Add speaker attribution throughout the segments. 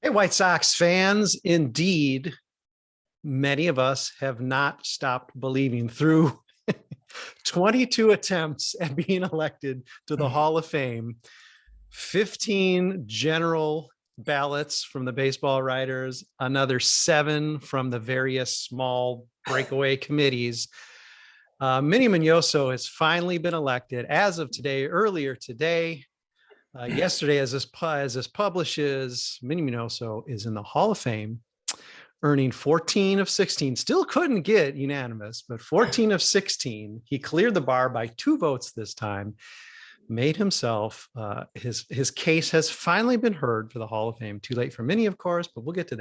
Speaker 1: Hey, White Sox fans, indeed, many of us have not stopped believing through 22 attempts at being elected to the Hall of Fame, 15 general ballots from the baseball writers, another 7 from the various small breakaway committees. Minnie Miñoso has finally been elected as of today, earlier today. Yesterday, as this publishes, Minnie Miñoso is in the Hall of Fame, earning 14 of 16. Still couldn't get unanimous, but 14 of 16. He cleared the bar by 2 votes this time. Made himself, his case has finally been heard for the Hall of Fame. Too late for Minnie, of course, but we'll get to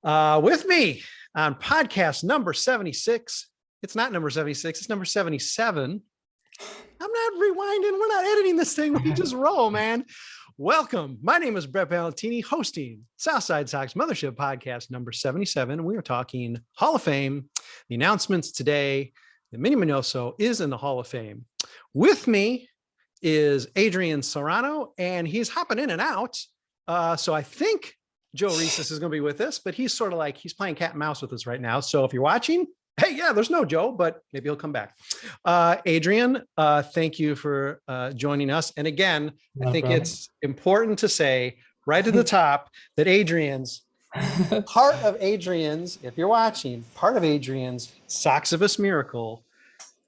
Speaker 1: that. With me on podcast number 76. It's not number 76, it's number 77. I'm not rewinding. We're not editing this thing. We just roll, man. Welcome. My name is Brett Ballantini, hosting Southside Sox Mothership podcast number 77. We are talking Hall of Fame. The announcements today, that Minnie Miñoso is in the Hall of Fame. With me is Adrian Serrano, and he's hopping in and out. So I think Joe Resis is going to be with us, but he's sort of like, he's playing cat and mouse with us right now. So if you're watching, hey, yeah, there's no Joe, but maybe he'll come back. Adrian, thank you for joining us. And again, I think it's important to say right at the top that if you're watching, part of Adrian's Soxivus miracle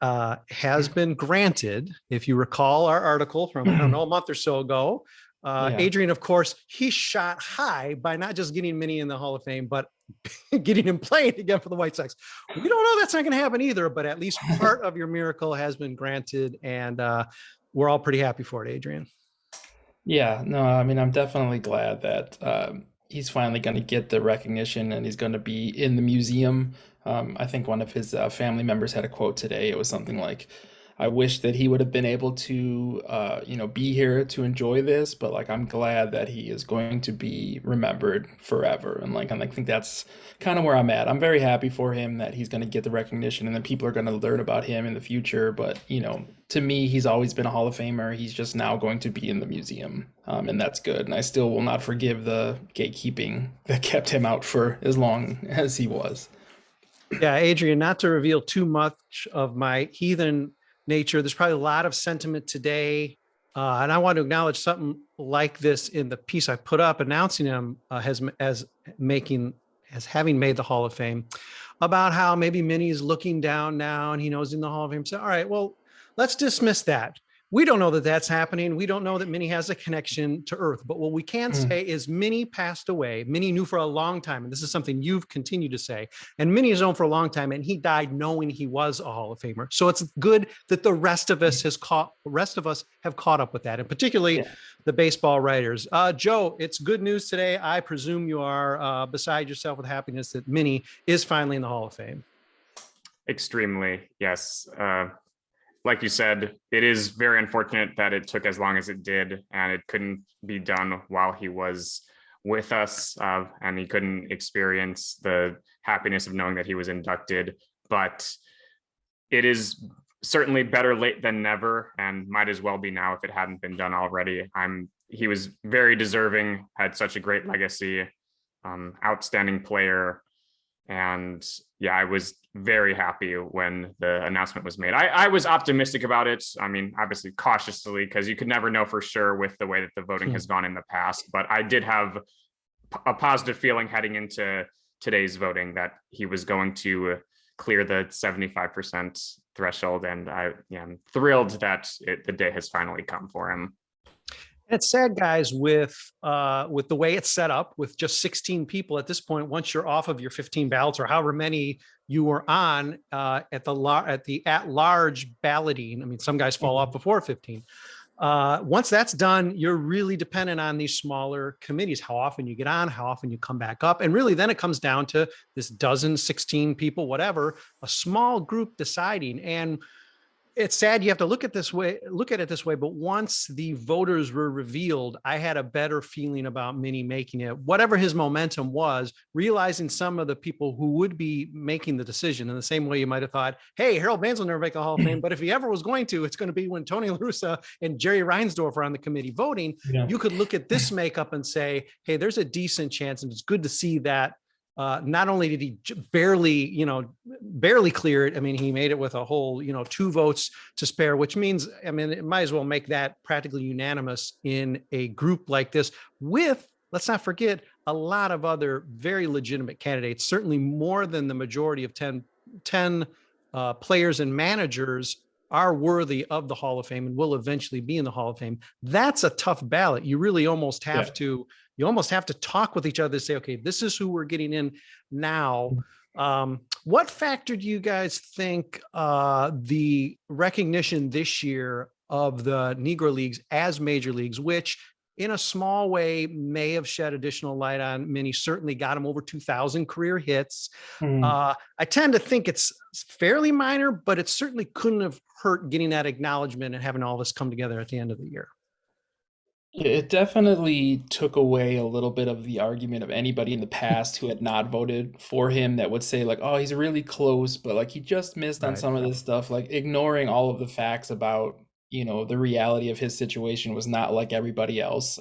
Speaker 1: has been granted. If you recall our article from, I don't know, a month or so ago, Adrian, of course, he shot high by not just getting Minnie in the Hall of Fame, but getting him playing again for the White Sox. We don't know that's not going to happen either, but at least part of your miracle has been granted, and we're all pretty happy for it, Adrian.
Speaker 2: Yeah, no, I mean, I'm definitely glad that he's finally going to get the recognition and he's going to be in the museum. I think one of his family members had a quote today. It was something like, I wish that he would have been able to, be here to enjoy this, but like, I'm glad that he is going to be remembered forever. And I think that's kind of where I'm at. I'm very happy for him that he's going to get the recognition and that people are going to learn about him in the future. But, to me, he's always been a Hall of Famer. He's just now going to be in the museum. And that's good. And I still will not forgive the gatekeeping that kept him out for as long as he was.
Speaker 1: Yeah, Adrian, not to reveal too much of my heathen nature, there's probably a lot of sentiment today, and I want to acknowledge something like this in the piece I put up announcing him as having made the Hall of Fame, about how maybe Minnie's looking down now and he knows in the Hall of Fame. So, all right, well, let's dismiss that. We don't know that that's happening. We don't know that Minnie has a connection to Earth. But what we can say is Minnie passed away. Minnie knew for a long time, and this is something you've continued to say, and Minnie has known for a long time, and he died knowing he was a Hall of Famer. So it's good that the rest of us have caught up with that, and particularly the baseball writers. Joe, it's good news today. I presume you are beside yourself with happiness that Minnie is finally in the Hall of Fame.
Speaker 3: Extremely, yes. Like you said, it is very unfortunate that it took as long as it did, and it couldn't be done while he was with us, and he couldn't experience the happiness of knowing that he was inducted. But it is certainly better late than never, and might as well be now if it hadn't been done already. He was very deserving, had such a great legacy, outstanding player. And yeah, I was very happy when the announcement was made. I was optimistic about it. I mean, obviously cautiously, because you could never know for sure with the way that the voting has gone in the past. But I did have a positive feeling heading into today's voting that he was going to clear the 75% threshold. And I'm thrilled that the day has finally come for him.
Speaker 1: It's sad, guys, with the way it's set up, with just 16 people at this point. Once you're off of your 15 ballots or however many you were on at the at-large balloting, I mean, some guys fall off before 15. Once that's done, you're really dependent on these smaller committees, how often you get on, how often you come back up. And really, then it comes down to this 16 people, whatever, a small group deciding. And it's sad you have to look at it this way, but once the voters were revealed, I had a better feeling about Minnie making it, whatever his momentum was, realizing some of the people who would be making the decision in the same way you might have thought, hey, Harold Baines will never make the Hall of Fame, but if he ever was going to, it's going to be when Tony La Russa and Jerry Reinsdorf are on the committee voting.
Speaker 2: Yeah.
Speaker 1: You could look at this makeup and say, hey, there's a decent chance, and it's good to see that. Not only did he barely clear it, I mean, he made it with a whole, 2 votes to spare, which means, I mean, it might as well make that practically unanimous in a group like this with, let's not forget, a lot of other very legitimate candidates, certainly more than the majority of 10 players and managers are worthy of the Hall of Fame and will eventually be in the Hall of Fame. That's a tough ballot. You really almost have to talk with each other to say, okay, this is who we're getting in now. What factor do you guys think the recognition this year of the Negro Leagues as major leagues, which in a small way may have shed additional light on Minnie, certainly got him over 2,000 career hits. I tend to think it's fairly minor, but it certainly couldn't have hurt getting that acknowledgement and having all this come together at the end of the year.
Speaker 2: It definitely took away a little bit of the argument of anybody in the past who had not voted for him that would say like, oh, he's really close, but like he just missed on some of this stuff, like ignoring all of the facts about, the reality of his situation was not like everybody else.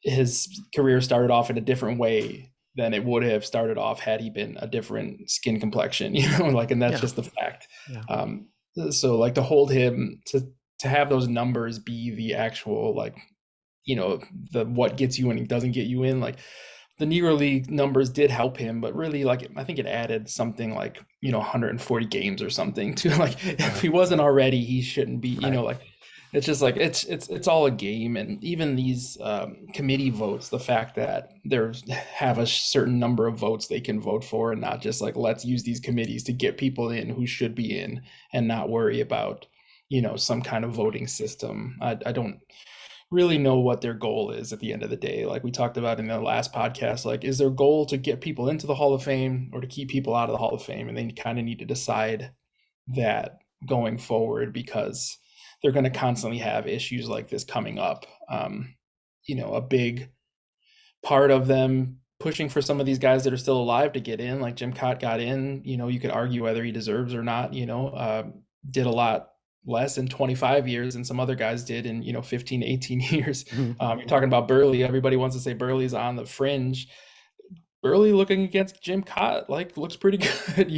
Speaker 2: His career started off in a different way than it would have started off had he been a different skin complexion, and that's just the fact. Yeah. So like to hold him to have those numbers be the actual, the what gets you in and doesn't get you in, like the Negro League numbers did help him, but really I think it added something like, 140 games or something to if he wasn't already, he shouldn't be, it's just like, it's all a game. And even these committee votes, the fact that have a certain number of votes they can vote for and not just like, let's use these committees to get people in who should be in and not worry about, some kind of voting system. I don't really know what their goal is at the end of the day. Like we talked about in the last podcast, like, is their goal to get people into the Hall of Fame or to keep people out of the Hall of Fame? And they kind of need to decide that going forward, because they're going to constantly have issues like this coming up. A big part of them pushing for some of these guys that are still alive to get in, like Jim Cott got in, you could argue whether he deserves or not, did a lot less in 25 years than some other guys did in 15 to 18 years. You're talking about Burley. Everybody wants to say Burley's on the fringe. Burley looking against Jim Cott looks pretty good,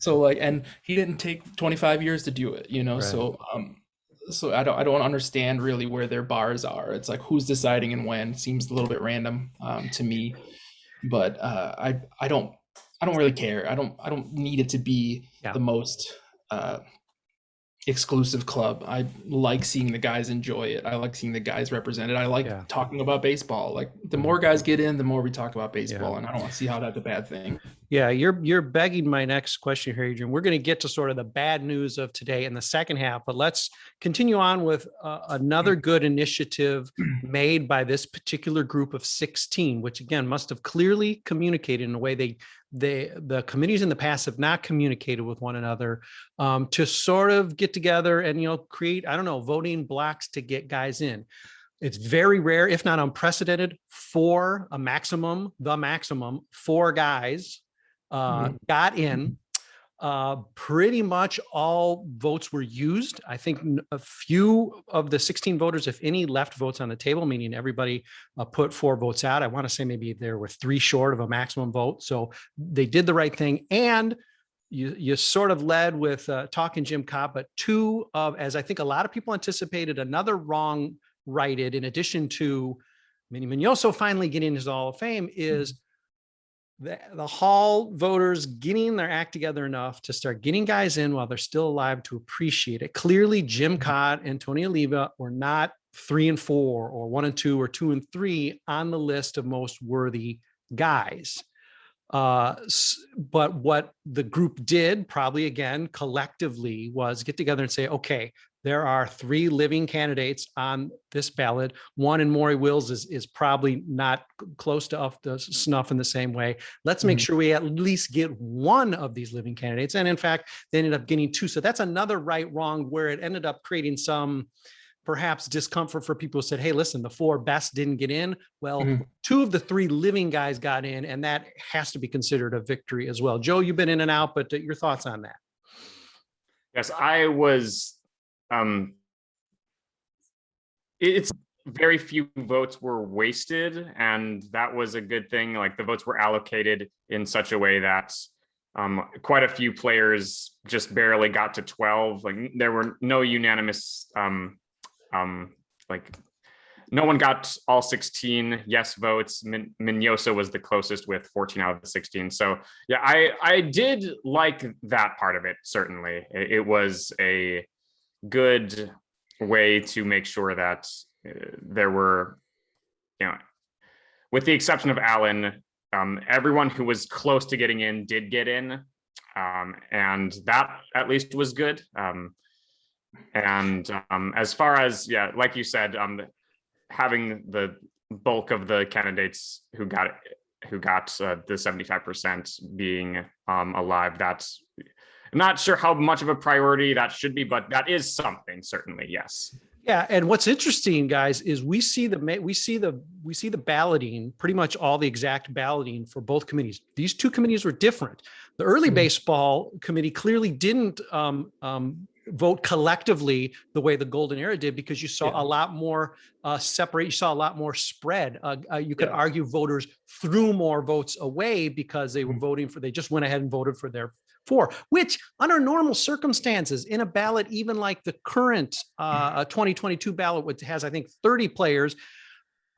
Speaker 2: so and he didn't take 25 years to do it, right. So I don't understand really where their bars are. It's like who's deciding and when. Seems a little bit random to me, but I don't really care. I don't need it to be the most exclusive club. I like seeing the guys enjoy it. I like seeing the guys represented. I like talking about baseball. Like the more guys get in, the more we talk about baseball, and I don't want to see how that's a bad thing. Yeah,
Speaker 1: you're begging my next question here, Adrian. We're going to get to sort of the bad news of today in the second half, but let's continue on with another good initiative made by this particular group of 16, which again must have clearly communicated in a way the committees in the past have not communicated with one another, to sort of get together and create, voting blocks to get guys in. It's very rare, if not unprecedented, for the maximum 4 guys got in. Pretty much all votes were used. I think a few of the 16 voters, if any, left votes on the table, meaning everybody put 4 votes out. I want to say maybe there were 3 short of a maximum vote. So they did the right thing. And you sort of led with talking Jim Cott, but 2 of, as I think a lot of people anticipated, another wrong righted, in addition to Minnie Miñoso finally getting his Hall of Fame, is the Hall voters getting their act together enough to start getting guys in while they're still alive to appreciate it. Clearly, Jim Cott and Tony Oliva were not 3 and 4 or 1 and 2 or 2 and 3 on the list of most worthy guys. But what the group did, probably again collectively, was get together and say, okay, there are 3 living candidates on this ballot. One in Maury Wills is probably not close to up to snuff in the same way. Let's make sure we at least get one of these living candidates. And in fact, they ended up getting 2. So that's another right wrong where it ended up creating some perhaps discomfort for people who said, hey, listen, the 4 best didn't get in. Well, 2 of the 3 living guys got in, and that has to be considered a victory as well. Joe, you've been in and out, but your thoughts on that?
Speaker 3: Yes, I was, it's very few votes were wasted, and that was a good thing. Like the votes were allocated in such a way that quite a few players just barely got to 12. Like there were no unanimous, like no one got all 16 yes votes. Miñoso was the closest with 14 out of the 16. So yeah, I did like that part of it. Certainly, it was a good way to make sure that there were, with the exception of Allen, everyone who was close to getting in did get in, and that at least was good. And as far as, like you said, having the bulk of the candidates who got the 75% being alive, that's, I'm not sure how much of a priority that should be, but that is something, certainly, yes.
Speaker 1: Yeah, and what's interesting, guys, is we see the balloting, pretty much all the exact balloting for both committees. These 2 committees were different. The early baseball committee clearly didn't vote collectively the way the Golden Era did, because you saw a lot more separate. You saw a lot more spread. You could argue voters threw more votes away because they were voting for. They just went ahead and voted for their 4, which under normal circumstances in a ballot, even like the current 2022 ballot, which has, I think, 30 players,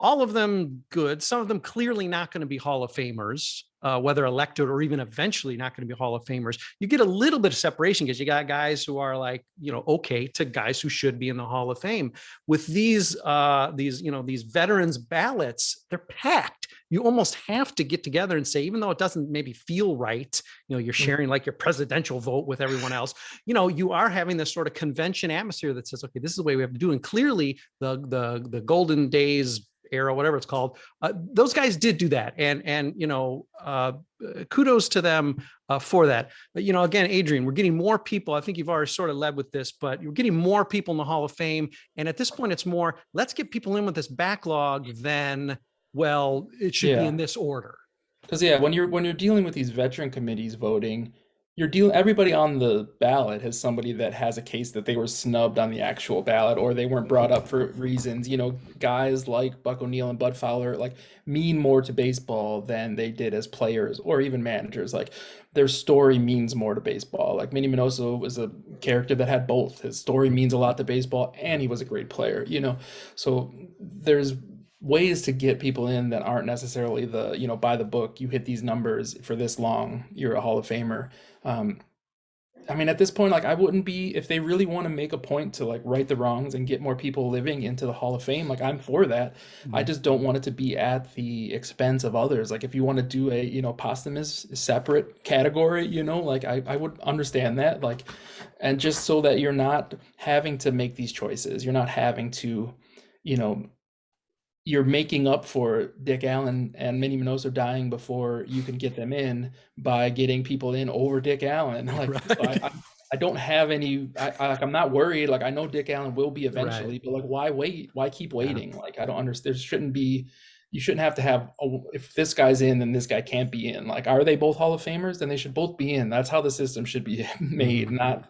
Speaker 1: all of them good, some of them clearly not going to be Hall of Famers, whether elected or even eventually not going to be Hall of Famers. You get a little bit of separation because you got guys who are like, okay, to guys who should be in the Hall of Fame. With these veterans ballots, they're packed. You almost have to get together and say, even though it doesn't maybe feel right, you're sharing like your presidential vote with everyone else, you are having this sort of convention atmosphere that says, okay, this is the way we have to do. And clearly the golden days era, whatever it's called, those guys did do that. And kudos to them for that. But, again, Adrian, we're getting more people. I think you've already sort of led with this, but you're getting more people in the Hall of Fame. And at this point, it's more, let's get people in with this backlog than, well, it should be in this order.
Speaker 2: Because when you're dealing with these veteran committees voting, everybody on the ballot has somebody that has a case that they were snubbed on the actual ballot, or they weren't brought up for reasons. Guys like Buck O'Neill and Bud Fowler like mean more to baseball than they did as players or even managers. Like their story means more to baseball. Like Minnie Miñoso was a character that had both. His story means a lot to baseball, and he was a great player. So there's ways to get people in that aren't necessarily the, by the book, you hit these numbers for this long, you're a Hall of Famer. At this point, like I wouldn't be, if they really want to make a point to like right the wrongs and get more people living into the Hall of Fame, like I'm for that. I just don't want it to be at the expense of others. Like if you want to do a, posthumous separate category, like I would understand that, like, and just so that you're not having to make these choices, you're not having to, you're making up for Dick Allen and Minnie Miñoso dying before you can get them in by getting people in over Dick Allen. Like, right. So I don't have any, I'm not worried. Like, I know Dick Allen will be eventually, but like, why wait? Why keep waiting? Yeah. Like, I don't understand. You shouldn't have to have, if this guy's in, then this guy can't be in. Like, are they both Hall of Famers? Then they should both be in. That's how the system should be made. Not,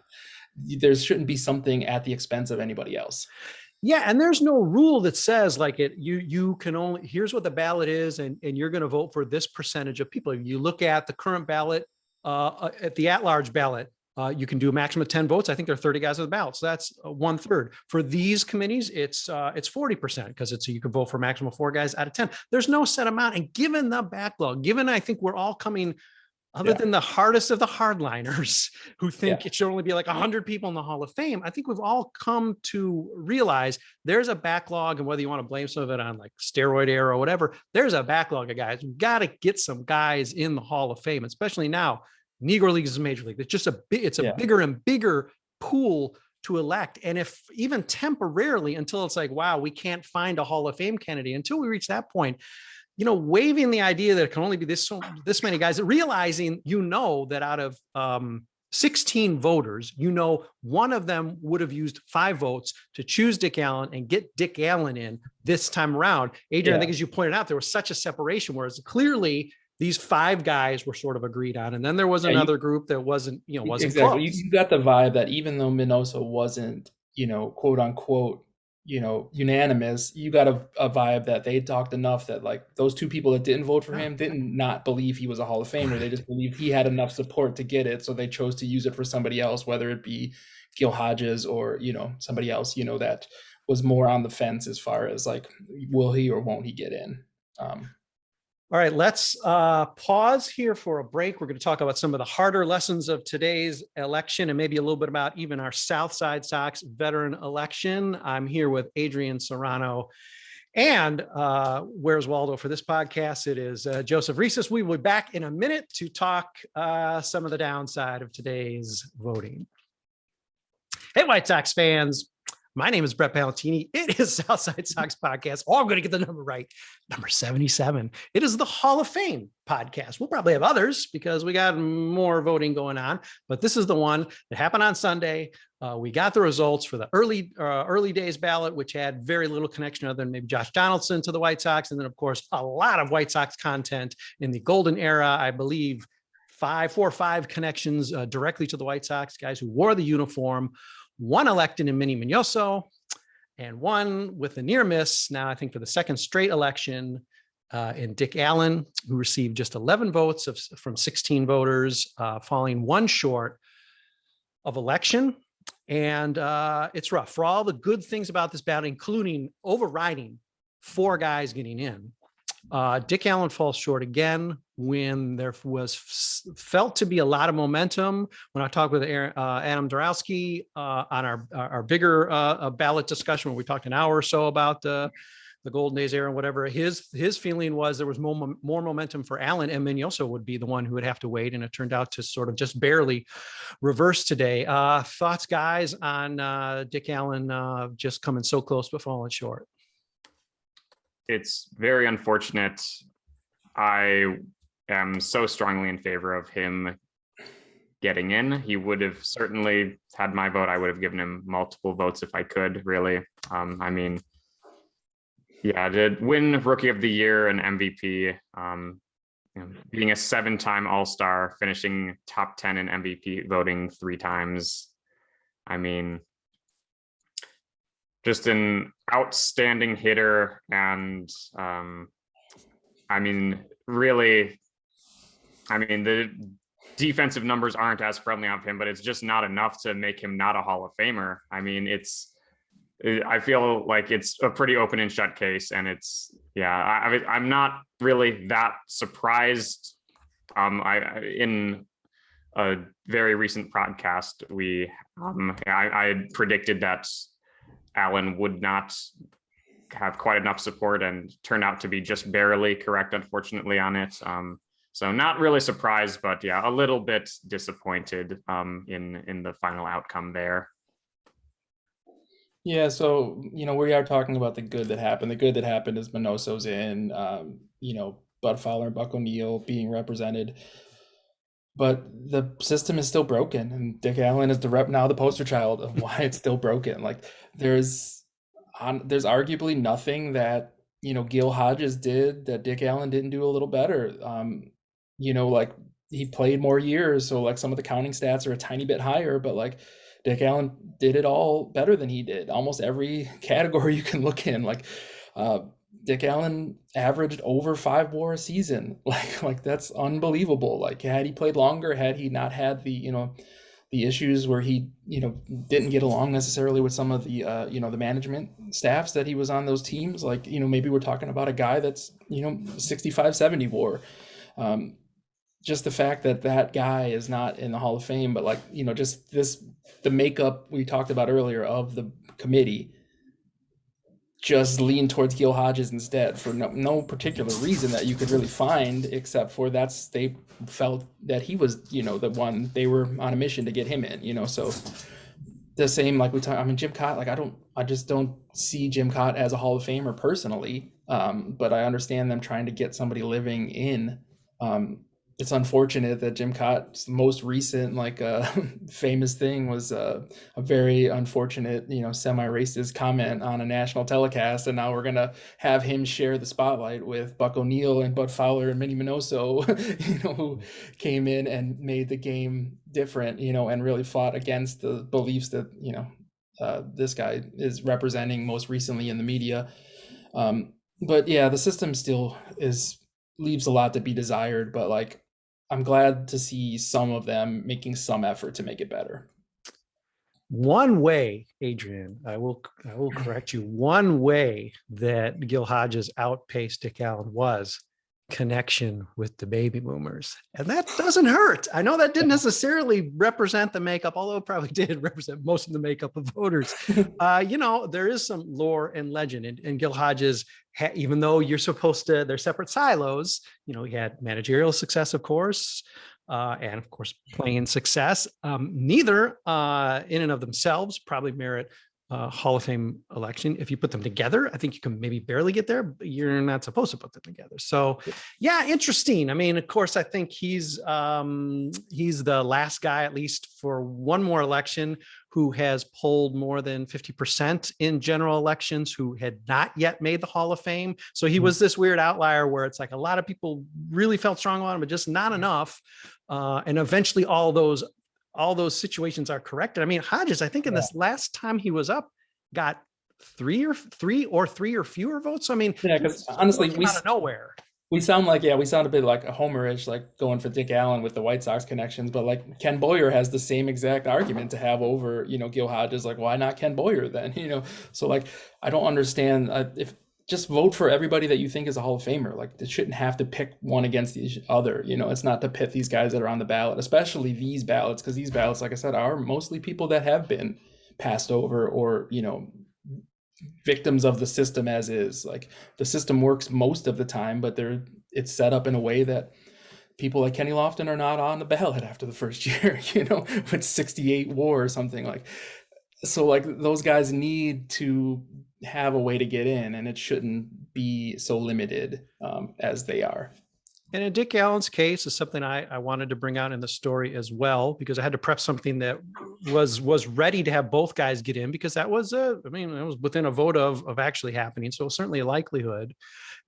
Speaker 2: there shouldn't be something at the expense of anybody else.
Speaker 1: Yeah, and there's no rule that says like you can only, here's what the ballot is, and you're going to vote for this percentage of people. You look at the current ballot, at the at-large ballot, you can do a maximum of 10 votes. I think there are 30 guys on the ballot, so that's 1/3. For these committees, it's 40% because you can vote for a maximum of 4 guys out of 10. There's no set amount, and given the backlog, given I think we're all coming. Other than the hardest of the hardliners who think it should only be like 100 people in the Hall of Fame, I think we've all come to realize there's a backlog, and whether you want to blame some of it on like steroid era or whatever, there's a backlog of guys. We've got to get some guys in the Hall of Fame, especially now. Negro Leagues is a major league. It's just a bigger and bigger pool to elect. And if even temporarily, until it's like, wow, we can't find a Hall of Fame candidate, until we reach that point, waiving the idea that it can only be this many guys, realizing, that out of 16 voters, one of them would have used 5 votes to choose Dick Allen and get Dick Allen in this time around. Adrian, I think as you pointed out, there was such a separation, whereas clearly these 5 guys were sort of agreed on. And then there was another group that wasn't
Speaker 2: exactly.
Speaker 1: close.
Speaker 2: You got the vibe that even though Miñoso wasn't, quote unquote, unanimous, you got a vibe that they talked enough that like those 2 people that didn't vote for him didn't not believe he was a Hall of Famer. They just believed he had enough support to get it. So they chose to use it for somebody else, whether it be Gil Hodges or, somebody else, that was more on the fence as far as like, will he or won't he get in?
Speaker 1: All right, let's pause here for a break. We're going to talk about some of the harder lessons of today's election and maybe a little bit about even our Southside Sox veteran election. I'm here with Adrian Serrano and Where's Waldo for this podcast. It is Joseph Resis. We will be back in a minute to talk some of the downside of today's voting. Hey, White Sox fans. My name is Brett Ballantini. It is Southside Sox podcast. Oh, I'm going to get the number right. Number 77. It is the Hall of Fame podcast. We'll probably have others because we got more voting going on, but this is the one that happened on Sunday. We got the results for the early days ballot, which had very little connection other than maybe Josh Donaldson to the White Sox. And then of course, a lot of White Sox content in the golden era. I believe 4 or 5 connections directly to the White Sox, guys who wore the uniform. 1 elected in Minnie Miñoso, and 1 with a near miss. Now, I think for the second straight election in Dick Allen, who received just 11 votes from 16 voters, falling 1 short of election. And it's rough for all the good things about this ballot, including overriding 4 guys getting in. Dick Allen falls short again when there was felt to be a lot of momentum. When I talked with Adam Dorowski on our bigger ballot discussion, where we talked an hour or so about the golden days era and whatever, his feeling was there was more momentum for Allen, and Miñoso would be the one who would have to wait. And it turned out to sort of just barely reverse today. Thoughts, guys, on Dick Allen just coming so close but falling short?
Speaker 3: It's very unfortunate. I am so strongly in favor of him getting in. He would have certainly had my vote. I would have given him multiple votes if I could, really. I mean, yeah, to win Rookie of the Year and MVP, being a 7-time All-Star, finishing top 10 in MVP voting 3 times. I mean, just an outstanding hitter. And I mean, really, the defensive numbers aren't as friendly of him, but it's just not enough to make him not a Hall of Famer. I mean, I feel like it's a pretty open and shut case. And I'm not really that surprised. In a very recent podcast, I had predicted that Allen would not have quite enough support and turned out to be just barely correct, unfortunately, on it. So not really surprised, but yeah, a little bit disappointed in the final outcome there.
Speaker 2: Yeah, so we are talking about the good that happened. The good that happened is Miñoso's in, Bud Fowler and Buck O'Neil being represented. But the system is still broken, and Dick Allen is the poster child of why it's still broken. Like there's arguably nothing that Gil Hodges did that Dick Allen didn't do a little better. Like he played more years, so like some of the counting stats are a tiny bit higher, but like Dick Allen did it all better than he did. Almost every category you can look in, like Dick Allen averaged over 5 WAR a season. Like that's unbelievable. Like had he played longer, had he not had the issues where he didn't get along necessarily with some of the the management staffs that he was on those teams, like maybe we're talking about a guy that's 65-70 WAR. Just the fact that guy is not in the Hall of Fame, but like just the makeup we talked about earlier of the committee just lean towards Gil Hodges instead for no particular reason that you could really find, except for they felt that he was, the one, they were on a mission to get him in, so the same, like we talk, I mean, Jim Cott, like I just don't see Jim Cott as a Hall of Famer personally. But I understand them trying to get somebody living in. It's unfortunate that Jim Cott's most recent famous thing was a very unfortunate, semi-racist comment on a national telecast, and now we're gonna have him share the spotlight with Buck O'Neill and Bud Fowler and Minnie Miñoso, who came in and made the game different, and really fought against the beliefs that this guy is representing most recently in the media. But yeah, the system still leaves a lot to be desired, but like I'm glad to see some of them making some effort to make it better.
Speaker 1: One way, Adrian, I will correct you. One way that Gil Hodges outpaced Dick Allen was connection with the baby boomers. And that doesn't hurt. I know that didn't necessarily represent the makeup, although it probably did represent most of the makeup of voters. There is some lore and legend, and Gil Hodges, even though you're supposed to, they're separate silos, he had managerial success, of course, and of course, playing success. Neither in and of themselves probably merit Hall of Fame election. If you put them together, I think you can maybe barely get there, but you're not supposed to put them together. So yeah, interesting. I mean, of course, I think he's the last guy, at least for one more election, who has polled more than 50% in general elections, who had not yet made the Hall of Fame. So he was this weird outlier where it's like a lot of people really felt strong on him, but just not enough. And eventually all those situations are corrected. I mean, Hodges, I think in this last time he was up, got three or fewer votes. So, I mean,
Speaker 2: yeah, because honestly,
Speaker 1: we out of nowhere.
Speaker 2: We sound a bit like a homerish, like going for Dick Allen with the White Sox connections, but like Ken Boyer has the same exact argument to have over, Gil Hodges. Like, why not Ken Boyer then? So like, I don't understand if just vote for everybody that you think is a Hall of Famer. Like, they shouldn't have to pick one against each other. It's not to pit these guys that are on the ballot, especially these ballots, because these ballots, like I said, are mostly people that have been passed over or, victims of the system as is. Like, the system works most of the time, but it's set up in a way that people like Kenny Lofton are not on the ballot after the first year, with 68 WAR or something like. So like those guys need to have a way to get in, and it shouldn't be so limited as they are.
Speaker 1: And in Dick Allen's case is something I wanted to bring out in the story as well, because I had to prep something that was ready to have both guys get in, because that was it was within a vote of actually happening. So certainly a likelihood.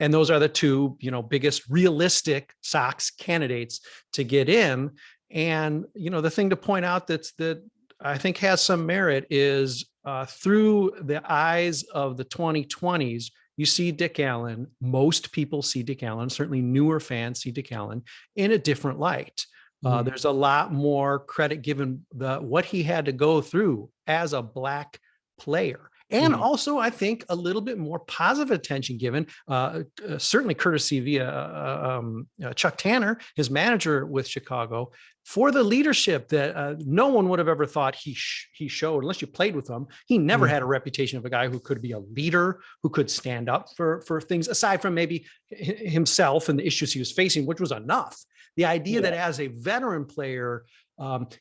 Speaker 1: And those are the two, biggest realistic Sox candidates to get in. And, the thing to point out that I think has some merit is through the eyes of the 2020s, you see Dick Allen, most people see Dick Allen, certainly newer fans see Dick Allen in a different light. There's a lot more credit given what he had to go through as a Black player. And also, I think a little bit more positive attention given, certainly courtesy via Chuck Tanner, his manager with Chicago, for the leadership that no one would have ever thought he showed unless you played with him. He never had a reputation of a guy who could be a leader, who could stand up for things aside from maybe himself and the issues he was facing, which was enough. The idea that as a veteran player,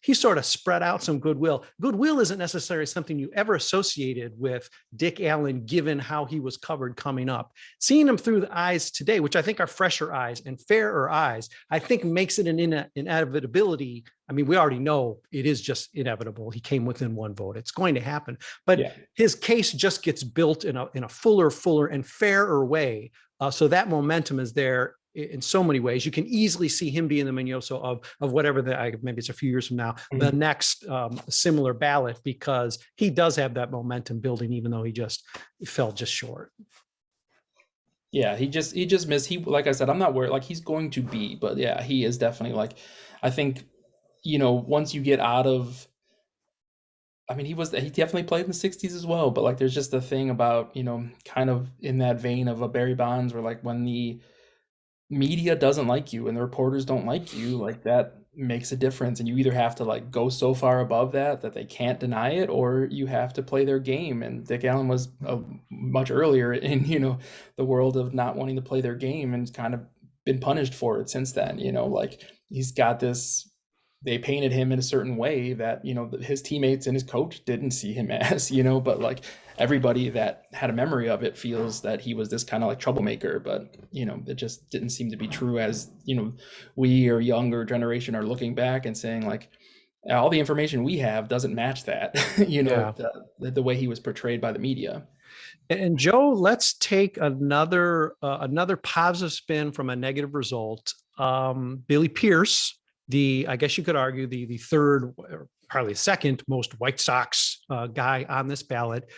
Speaker 1: he sort of spread out some goodwill. Goodwill isn't necessarily something you ever associated with Dick Allen, given how he was covered coming up. Seeing him through the eyes today, which I think are fresher eyes and fairer eyes, I think makes it an inevitability. I mean, we already know it is just inevitable. He came within one vote. It's going to happen. But his case just gets built in a fuller and fairer way. So that momentum is there in so many ways. You can easily see him being the Miñoso of whatever maybe it's a few years from now, the next similar ballot, because he does have that momentum building, even though he fell just short.
Speaker 2: Yeah, he just missed. Like I said, I'm not worried. Like, he's going to be, but yeah, he is definitely like, I think, once you get out of, I mean, he definitely played in the 60s as well, but like, there's just a thing about, kind of in that vein of a Barry Bonds, where like when the media doesn't like you and the reporters don't like you, like that makes a difference, and you either have to like go so far above that they can't deny it, or you have to play their game. And Dick Allen was much earlier in the world of not wanting to play their game, and kind of been punished for it since then. Like, he's got this they painted him in a certain way that, you know, his teammates and his coach didn't see him as, but like everybody that had a memory of it feels that he was this kind of like troublemaker, but, it just didn't seem to be true, as, we or younger generation are looking back and saying like, all the information we have doesn't match that,
Speaker 1: Yeah.
Speaker 2: the way he was portrayed by the media.
Speaker 1: And Joe, let's take another positive spin from a negative result. Billy Pierce, I guess you could argue the third, or probably second most White Sox guy on this ballot,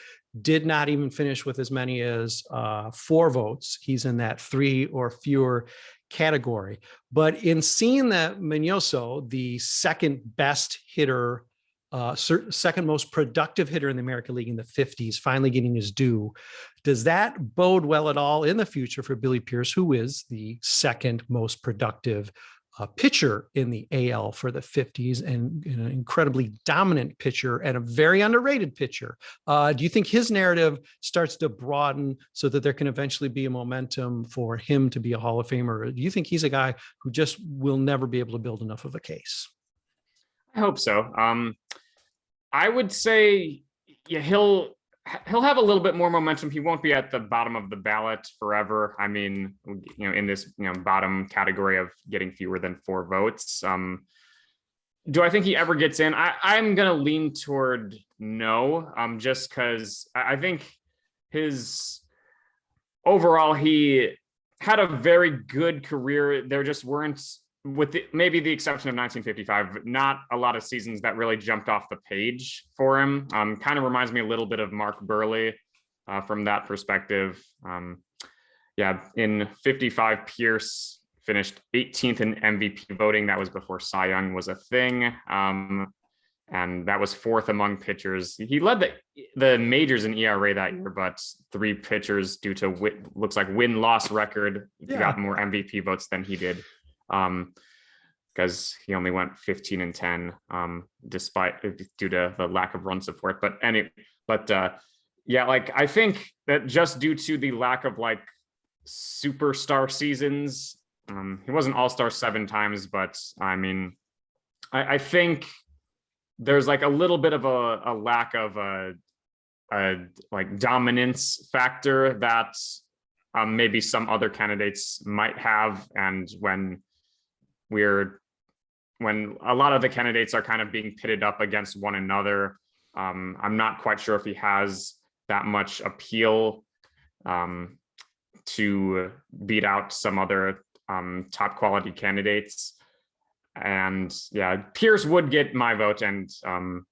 Speaker 1: did not even finish with as many as 4 votes. He's in that 3 or fewer category. But in seeing that Miñoso, the second best hitter, second most productive hitter in the American League in the 50s, finally getting his due, does that bode well at all in the future for Billy Pierce, who is the second most productive pitcher in the AL for the 50s, and an incredibly dominant pitcher and a very underrated pitcher? Do you think his narrative starts to broaden so that there can eventually be a momentum for him to be a Hall of Famer? Or do you think he's a guy who just will never be able to build enough of a case?
Speaker 3: I hope so. I would say, yeah, he'll have a little bit more momentum. He won't be at the bottom of the ballot forever. I mean, in this bottom category of getting fewer than 4 votes. Do I think he ever gets in? I'm gonna lean toward no. Just because I think his overall, he had a very good career. There just weren't, with maybe the exception of 1955, not a lot of seasons that really jumped off the page for him. Kind of reminds me a little bit of Mark Burley from that perspective. In 55, Pierce finished 18th in MVP voting. That was before Cy Young was a thing. And that was 4th among pitchers. He led the majors in ERA that year, but 3 pitchers, due to looks like win-loss record, got more MVP votes than he did. Because he only went 15 and 10, due to the lack of run support. I think that just due to the lack of like superstar seasons, he wasn't all-star 7 times, but I mean, I think there's like a little bit of a lack of a like dominance factor that maybe some other candidates might have. And when a lot of the candidates are kind of being pitted up against one another, I'm not quite sure if he has that much appeal to beat out some other top quality candidates. And yeah, Pierce would get my vote. And I'm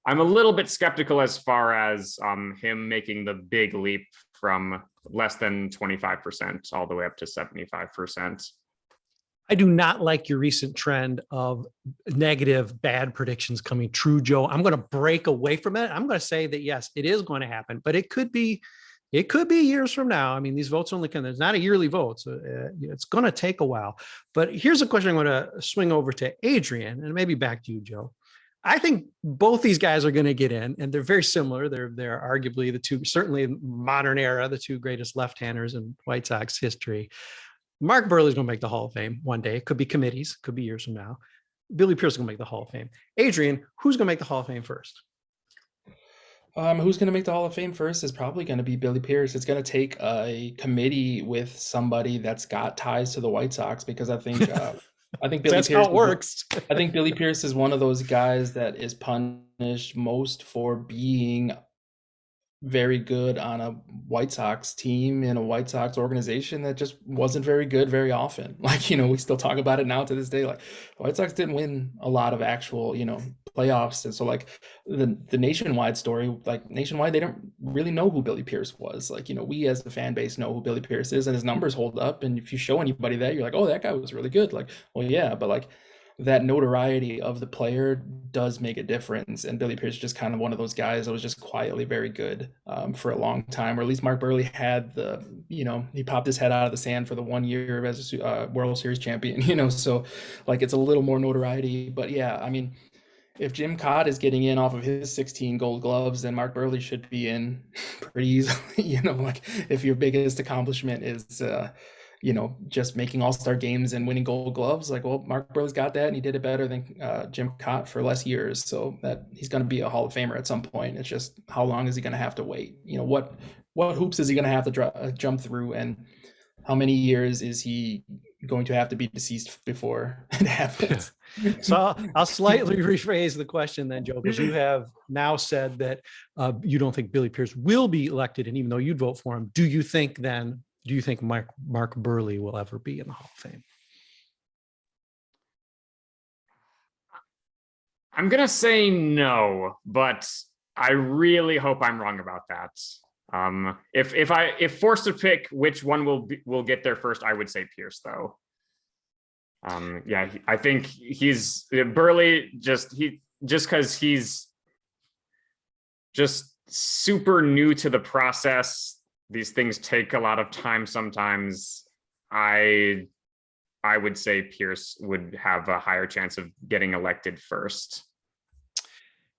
Speaker 3: a little bit skeptical as far as him making the big leap from less than 25% all the way up to 75%.
Speaker 1: I do not like your recent trend of negative, bad predictions coming true, Joe. I'm going to break away from it. I'm going to say that, yes, it is going to happen, but it could be years from now. I mean, these votes only come, there's not a yearly vote, so it's going to take a while. But here's a question I'm going to swing over to Adrian, and maybe back to you, Joe. I think both these guys are going to get in, and they're very similar. They're arguably the two, certainly modern era, the 2 greatest left-handers in White Sox history. Mark Burley's going to make the Hall of Fame one day. It could be committees, could be years from now. Billy Pierce is going to make the Hall of Fame. Adrian, who's going to make the Hall of Fame first?
Speaker 2: Who's going to make the Hall of Fame first is probably going to be Billy Pierce. It's going to take a committee with somebody that's got ties to the White Sox, because I think Billy
Speaker 1: That's
Speaker 2: Pierce
Speaker 1: how it works.
Speaker 2: I think Billy Pierce is one of those guys that is punished most for being very good on a White Sox team in a White Sox organization that just wasn't very good very often. Like, we still talk about it now to this day. Like, the White Sox didn't win a lot of actual, playoffs. And so like the nationwide story, like nationwide, they don't really know who Billy Pierce was. Like, we as the fan base know who Billy Pierce is, and his numbers hold up. And if you show anybody that, you're like, oh, that guy was really good. Like, well, yeah, but like that notoriety of the player does make a difference. And Billy Pierce is just kind of one of those guys that was just quietly very good for a long time, or at least Mark Burley had he popped his head out of the sand for the 1 year as a World Series champion, so like it's a little more notoriety. But yeah, I mean, if Jim Cott is getting in off of his 16 gold gloves, then Mark Burley should be in pretty easily, like if your biggest accomplishment is just making all-star games and winning Gold Gloves. Like, well, Mark Burley's got that, and he did it better than Jim Cott for less years. So that he's going to be a Hall of Famer at some point. It's just how long is he going to have to wait? What hoops is he going to have to jump through, and how many years is he going to have to be deceased before it happens?
Speaker 1: So I'll slightly rephrase the question then, Joe, because you have now said that you don't think Billy Pierce will be elected, and even though you'd vote for him, do you think Mark Burley will ever be in the Hall of Fame?
Speaker 3: I'm gonna say no, but I really hope I'm wrong about that. If forced to pick which one will get there first, I would say Pierce, though. Yeah, I think he's Burley just because he's just super new to the process. These things take a lot of time sometimes. I would say Pierce would have a higher chance of getting elected first.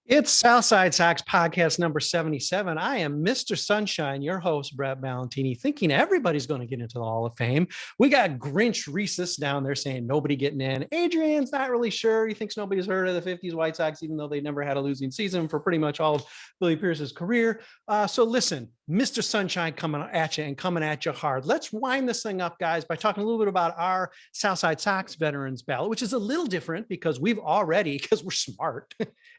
Speaker 1: It's Southside Sox podcast number 77. I am Mr. Sunshine, your host, Brett Ballantini, thinking everybody's going to get into the Hall of Fame. We got Grinch Resis down there saying nobody getting in. Adrian's not really sure. He thinks nobody's heard of the 50s White Sox, even though they never had a losing season for pretty much all of Billy Pierce's career. So listen, Mr. Sunshine coming at you and coming at you hard. Let's wind this thing up, guys, by talking a little bit about our Southside Sox Veterans ballot, which is a little different because we're smart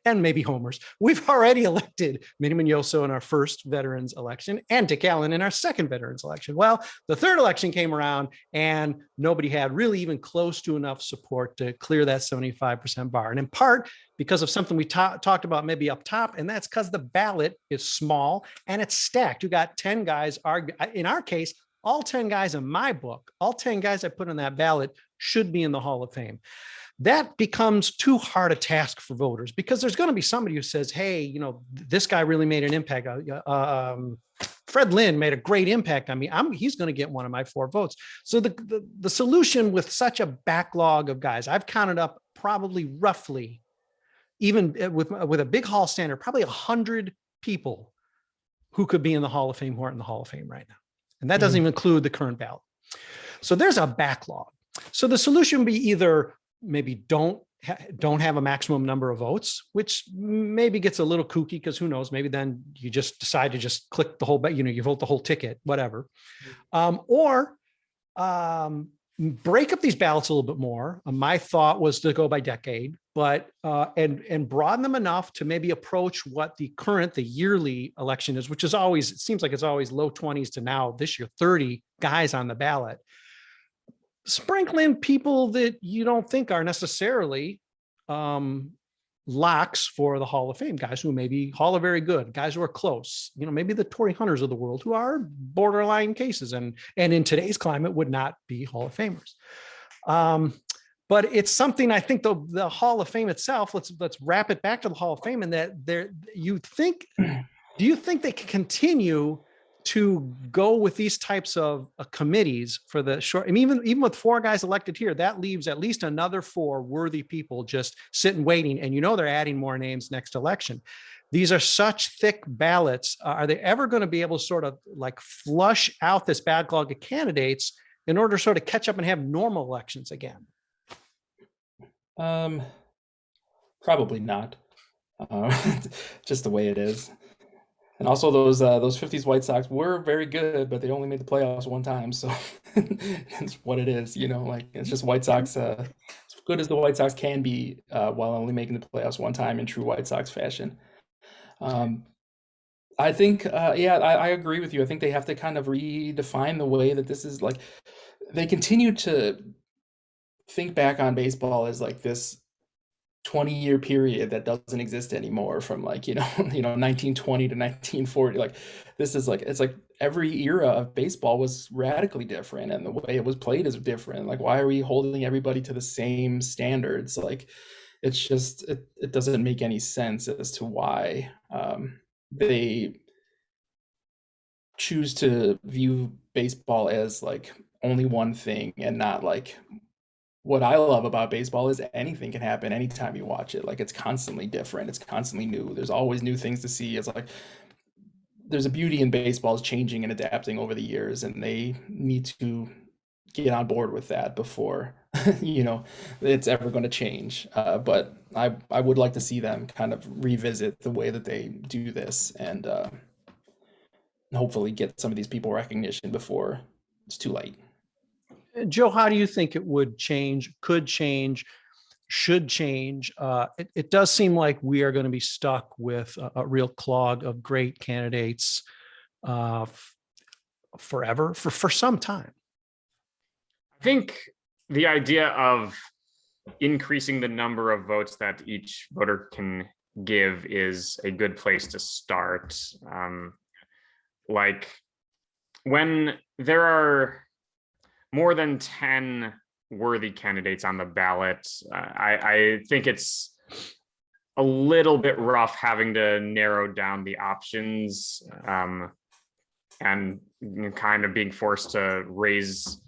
Speaker 1: and maybe homers. We've already elected Minnie Miñoso in our first veterans election and Dick Allen in our second veterans election. Well, the third election came around and nobody had really even close to enough support to clear that 75% bar. And in part because of something we talked about maybe up top, and that's because the ballot is small and it's stacked. You got 10 guys, in our case, all 10 guys in my book, all 10 guys I put on that ballot should be in the Hall of Fame. That becomes too hard a task for voters because there's going to be somebody who says, hey, this guy really made an impact. Fred Lynn made a great impact on me. He's going to get one of my 4 votes. So the solution with such a backlog of guys, I've counted up probably roughly, even with a big hall standard, probably 100 people who could be in the Hall of Fame who aren't in the Hall of Fame right now. And that doesn't even include the current ballot. So there's a backlog. So the solution would be either maybe don't have a maximum number of votes, which maybe gets a little kooky because who knows, maybe then you just decide to just click the whole, you vote the whole ticket, whatever. Or break up these ballots a little bit more. My thought was to go by decade, but and broaden them enough to maybe approach what the yearly election is, which is always, it seems like it's always low 20s to now this year, 30 guys on the ballot. Sprinkle in people that you don't think are necessarily locks for the Hall of Fame, guys who maybe Hall of Very Good, guys who are close, maybe the Torrey Hunters of the world who are borderline cases and in today's climate would not be Hall of Famers. But it's something I think the Hall of Fame itself, let's wrap it back to the Hall of Fame, and that do you think they can continue to go with these types of committees for the short? I mean, even with 4 guys elected here, that leaves at least another 4 worthy people just sitting waiting. And they're adding more names next election. These are such thick ballots. Are they ever going to be able to sort of like flush out this backlog of candidates in order to sort of catch up and have normal elections again?
Speaker 2: Probably not. Just the way it is. And also those 50s White Sox were very good, but they only made the playoffs one time. So it's what it is, it's just White Sox, as good as the White Sox can be while only making the playoffs one time in true White Sox fashion. I think, I agree with you. I think they have to kind of redefine the way that this is like, they continue to think back on baseball as like this 20-year period that doesn't exist anymore from 1920 to 1940. Like this is like, it's like every era of baseball was radically different and the way it was played is different. Like, why are we holding everybody to the same standards? Like, it's just, it doesn't make any sense as to why they choose to view baseball as like only one thing and not like, what I love about baseball is anything can happen anytime you watch it. Like, it's constantly different. It's constantly new. There's always new things to see. It's like, there's a beauty in baseball is changing and adapting over the years, and they need to get on board with that before it's ever going to change. But I would like to see them kind of revisit the way that they do this, and hopefully get some of these people recognition before it's too late.
Speaker 1: Joe, how do you think it would change, could change, should change? It does seem like we are going to be stuck with a real clog of great candidates forever, for some time.
Speaker 3: I think the idea of increasing the number of votes that each voter can give is a good place to start. Like when there are more than 10 worthy candidates on the ballot, I think it's a little bit rough having to narrow down the options, and kind of being forced to raise,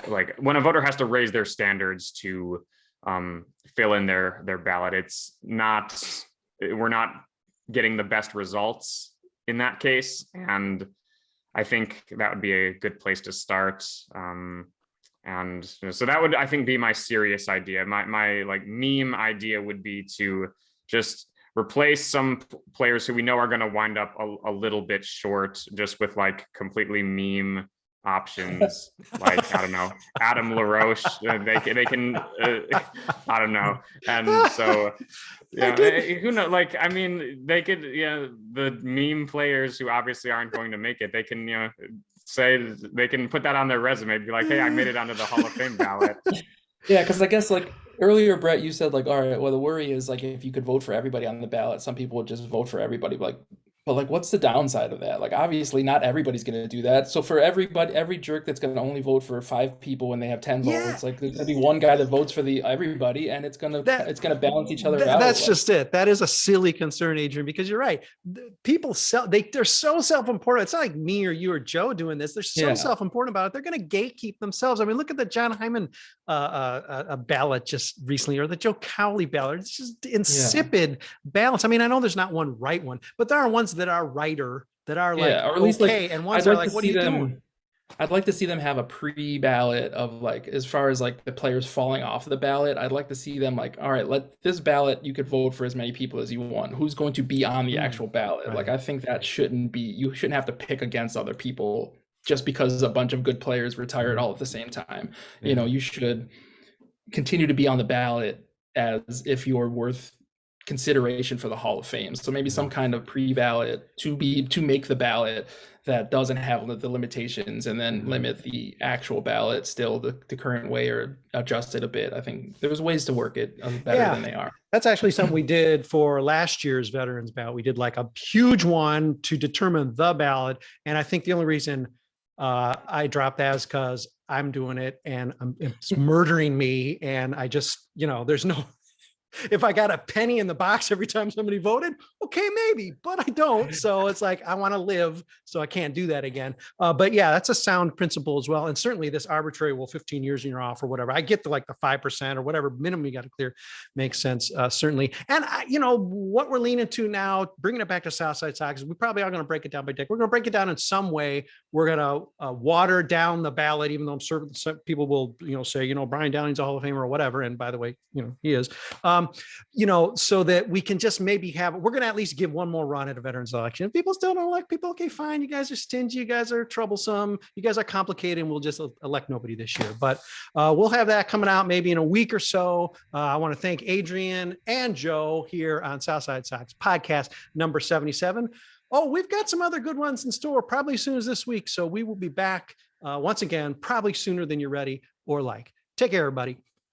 Speaker 3: like when a voter has to raise their standards to fill in their ballot, we're not getting the best results in that case. And I think that would be a good place to start. And so that would, I think, be my serious idea. My like meme idea would be to just replace some players who we know are going to wind up a little bit short, just with like completely meme options. Like, I don't know, Adam LaRoche, they can I don't know. And so who knows, like, I mean, they could, the meme players who obviously aren't going to make it, they can say, they can put that on their resume, be like, hey, I made it onto the Hall of Fame ballot.
Speaker 2: Yeah, because I guess like earlier, Brett, you said like, all right, well, the worry is like if you could vote for everybody on the ballot, some people would just vote for everybody. But like, what's the downside of that? Like, obviously, not everybody's going to do that. So for everybody, every jerk that's going to only vote for 5 people when they have 10 votes, like there's going to be one guy that votes for everybody, and it's gonna balance each other out.
Speaker 1: That's just it. That is a silly concern, Adrian, because you're right. People they're so self-important. It's not like me or you or Joe doing this. They're so self-important about it. They're going to gatekeep themselves. I mean, look at the John Hyman ballot just recently, or the Joe Cowley ballot. It's just insipid balance. I mean, I know there's not one right one, but there are ones that are righter, that are like, or at least okay, and ones are like, what are you doing?
Speaker 2: I'd like to see them have a pre-ballot of like, as far as like the players falling off the ballot, I'd like to see them like, all right, let this ballot, you could vote for as many people as you want. Who's going to be on the actual ballot? Right. Like, I think that you shouldn't have to pick against other people just because a bunch of good players retired all at the same time. Yeah. You should continue to be on the ballot as if you're worth consideration for the Hall of Fame. So maybe some kind of pre-ballot to make the ballot that doesn't have the limitations, and then limit the actual ballot still the current way, or adjust it a bit. I think there's ways to work it better than they are.
Speaker 1: That's actually something we did for last year's Veterans ballot. We did like a huge one to determine the ballot. And I think the only reason I dropped that is because I'm doing it and it's murdering me. And I just, there's no, if I got a penny in the box every time somebody voted, okay, maybe, but I don't. So it's like, I want to live, so I can't do that again. But yeah, that's a sound principle as well. And certainly this arbitrary, 15 years and you're off or whatever, I get to like the 5% or whatever minimum you got to clear makes sense, certainly. And what we're leaning to now, bringing it back to Southside Sox, we probably are going to break it down by deck. We're going to break it down in some way. We're going to water down the ballot, even though I'm certain some people will, say, Brian Downing's a Hall of Famer or whatever. And by the way, he is. So that we can just maybe we're going to at least give one more run at a veterans election. If people still don't elect people, okay, fine. You guys are stingy. You guys are troublesome. You guys are complicated, and we'll just elect nobody this year. But we'll have that coming out maybe in a week or so. I want to thank Adrian and Joe here on Southside Sox podcast number 77. Oh, we've got some other good ones in store, probably as soon as this week. So we will be back once again, probably sooner than you're ready or like. Take care, everybody.